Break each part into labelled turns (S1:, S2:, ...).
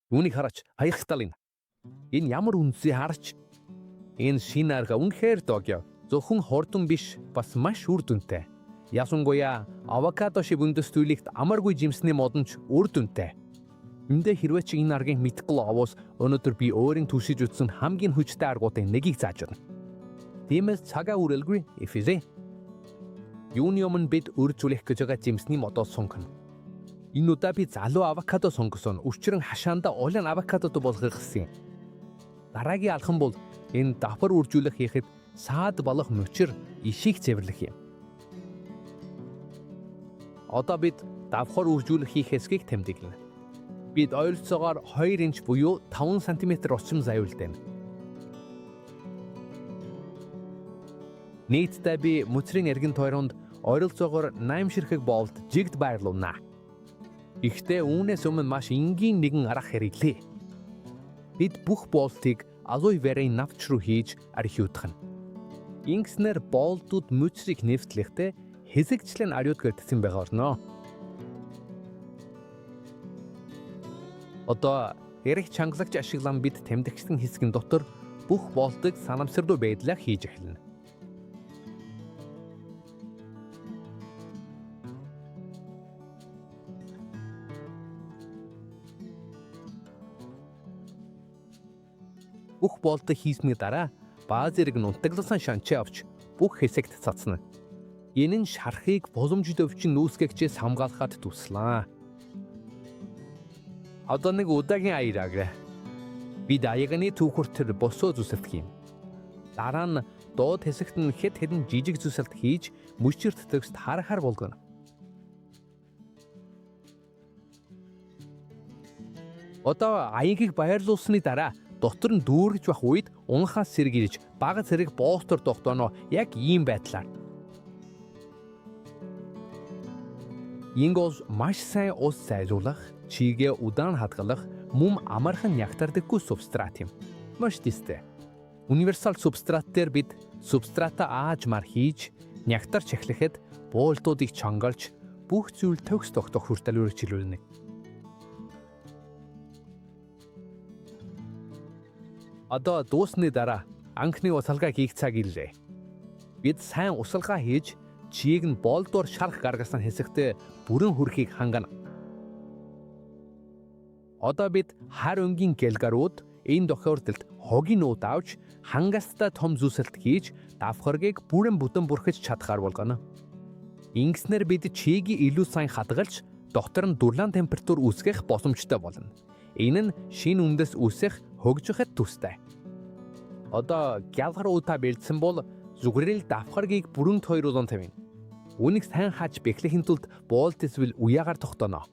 S1: Үүнийг хараач хаягталын. Энэ ямар үнсээ хараач. Энэ шинэ арга үнэхээр догё. Зөвхөн хордон биш, бас маш үр дүнтэй. Ясунгуяа авокадо шиг үндэстүүлэгт амаргүй жимсний модонч үр дүнтэй. Эндээ хэрвээ чи энэ аргыг мэдгүй овоос өнөөдөр би өөрийн түшиж утсан хамгийн хүчтэй аргуудын нэгийг заажирна. Тиймээс цагаа үрэлгүй эфизэ. Юуны өмнө бид үржүүлэх гэж байгаа жимсний модоос сонгоно. Энэ удаа би залуу авокадо сонгосон. Өчрөн хашаанда олон авокадод болгох гэсэн. Дараагийн алхам бол энэ давхар үржүүлэх хийхэд саад болох мөчр ишийг цэвэрлэх юм. Одоо бид давхар үржүүлэх хийх хэсгийг тэмдэглэнэ. Бид ойролцоогоор 2 инч буюу 5 см орчим заюулдана. Нийтдээ би мөчрийн эргэн тойронд ойролцоогоор 8 ширхэг боолт жигд байрлуулна. Ихтэй үүнээс өмнө маш энгийн нэгэн арга хэрэглээ. Бид бүх боолтыг алой верийн навч руу хийж архиудах нь. Ингэснээр боолтууд мөчрийг нэвтлэхдээ хэсэгчлэн ариуд гэрдсэн байгаа орно. Одоо эрэх чангалагч ашиглан бид тэмдэгчсэн хэсгийн дотор бүх боолтыг санамсарлуу байдлаар хийж эхэлнэ. Бүх боолтыг хийсний дараа бааз зэрэг нунтагласан шанчаа авч бүх хэсэгт цацна. Энэ нь шархыг боломжит өвчин нүүсгэгчээс хамгаалахад туслаа. Одоо нэг удаагийн аяраг. Бид аяганы түүхүртэр босоо зүсэлдэг юм. Дараа нь доод хэсэгт нь хэд хэдэн жижиг зүсэлт хийж мөчрт төгсд харахаар болгоно. Одоо аягийг баярлуулсны дараа дотор нь дүүргэж байх үед унхаас сэргийлж бага зэрэг боостор тогтооно яг ийм байдлаар. Ингоос маш сайн ус сайжруулах, чигээ удаан хадгалах, мөн амархан нягтардаггүй субстрат юм. Маш тистэй. Универсал субстрат дээр бид субстрата аажмаар хийж, нягтарч эхлэхэд буултуудыг чангалж, бүх зүйл төгс тогтоох хүртэл үргэлжлүүлнэ. Одоо дуусны дараа анхны усалгаа хийх цаг ирлээ. Бид сайн усалгаа хийж чийг нь боолдоор шарах гаргасан хэсэгтээ бүрэн хүрхийг хангана. Одоо бид хар өнгийн гэлгарууд энэ тохиолдолд хогийн нууд авч хангасттай том зүсэлт хийж давхаргийг бүрэн бүтэн бүрхэж чадхаар болгоно. Ингэснээр бид чигийг илүү сайн хадгалж дотор нь дурлаан температур үүсгэх боломжтой болно. Энэ нь шинэ үндэс үүсэх хөгжихөд төстэй. Одоо гялгар уудаа бэлдсэн бол зүгрэл давхаргийг бүрэн тойруулан тавина. Үнийг сайн хааж бэхлэхийн тулд боолт эсвэл уяагаар тогтооно.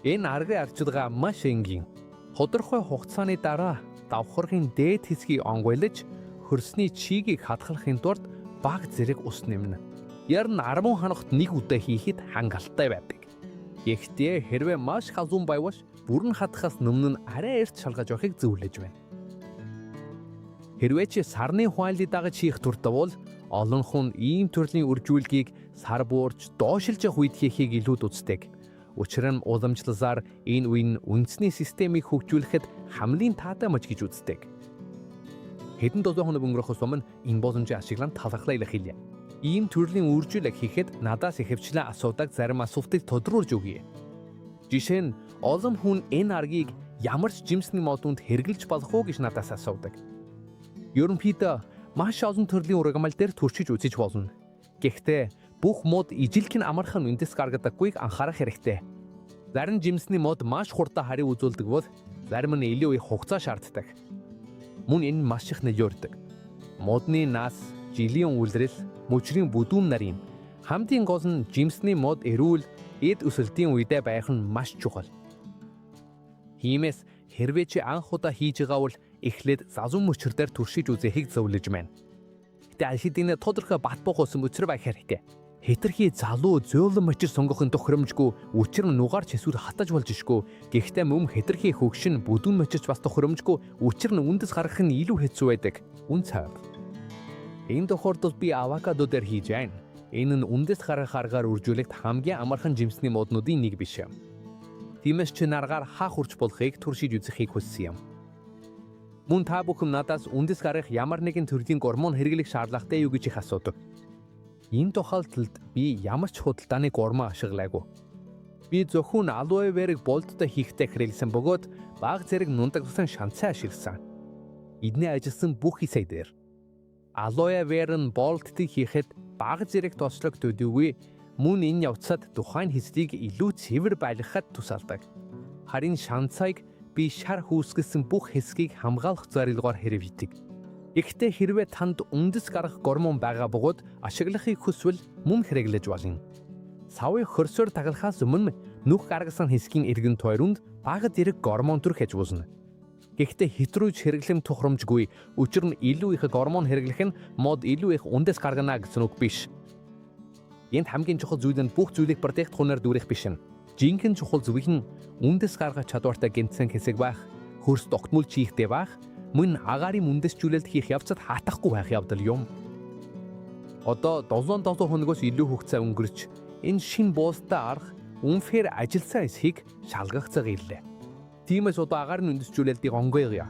S1: Энэ аргын арчилгаа маш энгийн. Тодорхой хугацааны дараа давхаргын дээд хэсгийг онгойлож хөрсний чигийг хадгалахын тулд баг зэрэг ус нэмнэ. Яр нь 10 хоногт нэг удаа хийхэд хангалттай байдаг. Гэхдээ хэрвээ маш халуун байвал бүрэн хадахаас өмнө нь арай эрт шалгаж явахыг зөвлөж байна. Хэрвээ чи сарны хуайлыг дагаж хийх дуртай бол олонх нь ийм төрлийн үржүүлгийг сар буурч доошилж явах үед хийхийг илүү үздэг. Учир нь уламжлалаар энэ үеийн үндэсний системийг хөгжүүлэхэд хамгийн таатай мөч гэж үздэг. Хэдэн 7 хоног өнгөрөхөөс өмнө энэ боломжийг ашиглан талархлаа илэрхийлье. Ийм төрлийн үржүүлэг хийхэд надаас ихэвчлэн асуудаг зарим асуултыг тодруулж өгье. Жишээ нь олон хүн энэ аргийг ямар ч жимсний модонд хэрэглэж болох уу гэж надаас асуудаг. Ерөнхийдөө маш олон төрлийн ургамал дээр туршиж үзэж болно. Гэхдээ бүх мод ижилхэн амархан үндэс гаргадаггүйг анхаарах хэрэгтэй. Зарим жимсний мод маш хурдан хариу үзүүлдэг бол зарим нь илүү их хугацаа шаарддаг. Мөн энэ маш их нөлөөлдөг. Модны нас, жилийн үйлрэл, мөчрийн бүдүүн нарын хамгийн гол нь жимсний мод эрүүл эд өсөлтийн үедээ байх нь маш чухал. Тиймээс хэрвээ чи анх удаа хийж байгаа бол эхлээд залуу мөчр дээр туршиж үзэхийг зөвлөж байна. Гэтэ алхидын тодорхой бат бох ус мөчр байх хэрэгтэй. Хэтэрхий залуу зөөлөн мөчр сонгохын тохиромжгүй учир нь нугаарч эсвэл хатаж болж ишгүй. Гэхдээ мөн хэтэрхий хөгшин бүдүүн мөчрч бас тохиромжгүй учир нь үндэс гаргах нь илүү хэцүү байдаг. Үн цав. Энэ тохиолдолд би авокадо дээр хийж байна. Энэ нь үндэс гаргаар үржүүлэгт хамгийн амархан жимсний моднуудын нэг биш юм. Тиймээс чи наргаар хаах хурж болохыг туршиж үзэхийг хүссэн юм. Мөн та бүхэн надаас үндэс гарах ямар нэгэн төрлийн гормон хэрэглэх шаардлагатай юу гэж их асуудаг. Энэ тохиолдолд би ямар ч худалдааны гормон ашиглаагүй. Би зөвхөн алоэ верыг болдтой хийхтэй хэрэглэсэн бөгөөд бага зэрэг нундаг тусан шанцаа ашигласан. Эдний ажилласан бүх хэсэг дээр алоэ вер нь болдтыг хийхэд бага зэрэг тослог төдийгүй мөн энэ явцад тухайн хэсгийг илүү цэвэр байлгахад тусалдаг. Харин шанцаыг би шар хүүсгэсэн бүх хэсгийг хамгаалах зорилгоор хэрэгждэг. Гэхдээ хэрвээ танд үндэс гарах гормон байгаа бөгөөд ашиглахыг хүсвэл мөн хэрэглэж болно. Савыг хөрсөөр таглахаас өмнө нүх гаргасан хэсгийн эргэн тойронд бага зэрэг гормон төр хийж үүснэ. Гэхдээ хэтрүүж хэрэглэм тухрамжгүй, учир нь илүү их гормон хэрэглэх нь мод илүү их үндэс гаргана гэсэн үг биш. Энд хамгийн чухал зүйл нь бүх зүйлийг протект хунаар дүүрэх биш юм. Жинхэнэ чухал зүйл нь үндэс гаргах чадвартай гэнцэн хэсэг байх, хөрс тогтмол чихтэй байх, мөн агаарын үндэсжүүлэлт хийх явцад хаатахгүй байх явдал юм. Одоо 7 хоногоос илүү хугацаа өнгөрч энэ шин буустай арга үнэхээр ажилласан эсхийг шалгах цаг ирлээ. Тиймээс одоо агаарын үндэсжүүлэлтийг онгойгоё.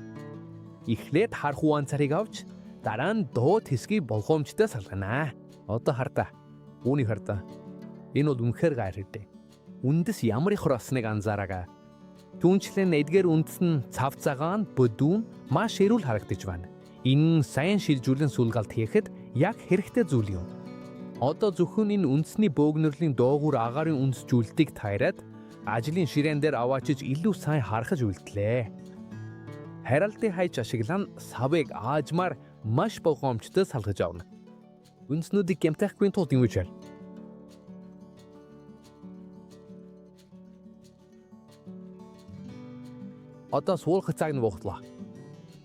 S1: Эхлээд хар хуан царыг авч дараа нь доод хэсгийг болгоомжтой салгана. Одоо хардаа. Үүнийг хардаа. Энэ бол үнэхээр гайхалтай. Үндэс ямар их росныг анзаараагаа. Түүнчлэн эдгээр үндэс нь цав цагаан, бодүүн, маш эрүүл харагдаж байна. Энэ сайн шилжүүлэн сүүлгалт хийхэд яг хэрэгтэй зүйл юм. Одоо зөвхөн энэ үндэсний бөөгнөрлийн доогуур агаарын үндэсжүүлэлтийг тайраад ажлын ширээн дээр аваачиж илүү сайн харахж үлдлээ. Харалтыг хайж ашиглан савыг аажмаар маш болгоомжтой салгаж авна. Үндэснүүдийг гэмтэхгүй тулд юм учраа. Одоо суулгах цаг нь бухтлаа.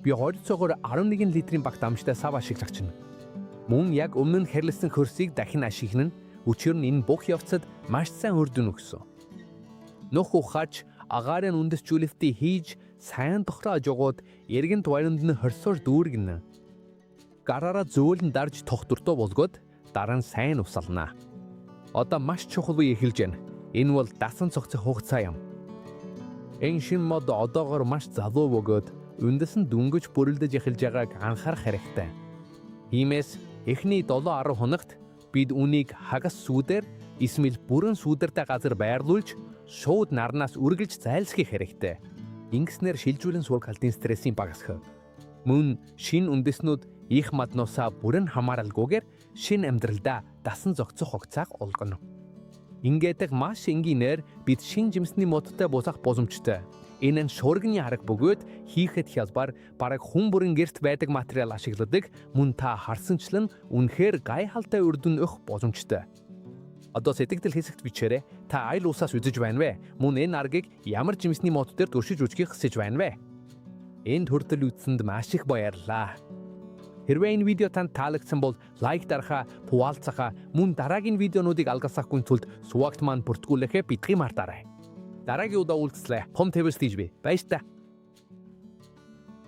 S1: Би ойролцоогоор 11 литрийн багт амжтай сав ашиглагч нь. Мөн яг өмнө нь хэрлсэн хөрсийг дахин ашиглана. Учир нь энэ бүх явцад маш сайн үр дүн өгсөн. Нөх ухаж агаарын үндэсжүүлэлтийг хийж сайн тохроо ажигууд эргэн туйранд нь хорсоор дүүргэнэ. Гараараа зөөлөн дарж тогтвортой болгоод дараа нь сайн усална. Одоо маш чухал үе эхэлж байна. Энэ бол дасан цогцох хугацаа юм. Энэ шин мод одоогоор маш залуу бөгөөд үндэс нь дүнгэж бүрэлдэж эхэлж байгааг анхаарах хэрэгтэй. Тиймээс эхний 7-10 хоногт бид үнийг хагас сүүдээр эсвэл бүрэн сүүдэртэй газар байрлуулж шууд нарнаас үргэлж зайлсхийх хэрэгтэй. Ингэснээр шилжүүлэн суулгалтын стрессийн багасгах. Мөн шин үндэснүүд их маднуусаа бүрэн хамааралгүйгээр шин амьдралдаа дасан зогцох хугацааг олгоно. Ингээд маш энгийнээр бид шин жимсний модтой босах боломжтой. Энэ нь шуурганы арга бөгөөд хийхэд хялбар бараг хүн бүрэн гэрт байдаг материал ашигладаг, мөн та харсанчлан үнэхээр гайхалтай үр дүн өгөх боломжтой. Одоо сэтгэл хэсэгт бичээрэй. Та айл усаас үзэж байна вэ? Мөн энэ аргыг ямар жимсний мод дээр туршиж үзхийг хүсэж байна вэ? Энд хүртэл үзсэнд маш их баярлалаа. Хэрвээ энэ видео танд таалагдсан бол лайк дарахаа, хуваалцахаа, мөн дараагийн видеонуудыг алгасахгүй тулд сувагт маань бүртгүүлэхээ битгий мартаарай. Дараагийн удаа уулзлаа. Том твэс тийж би. Баяр та.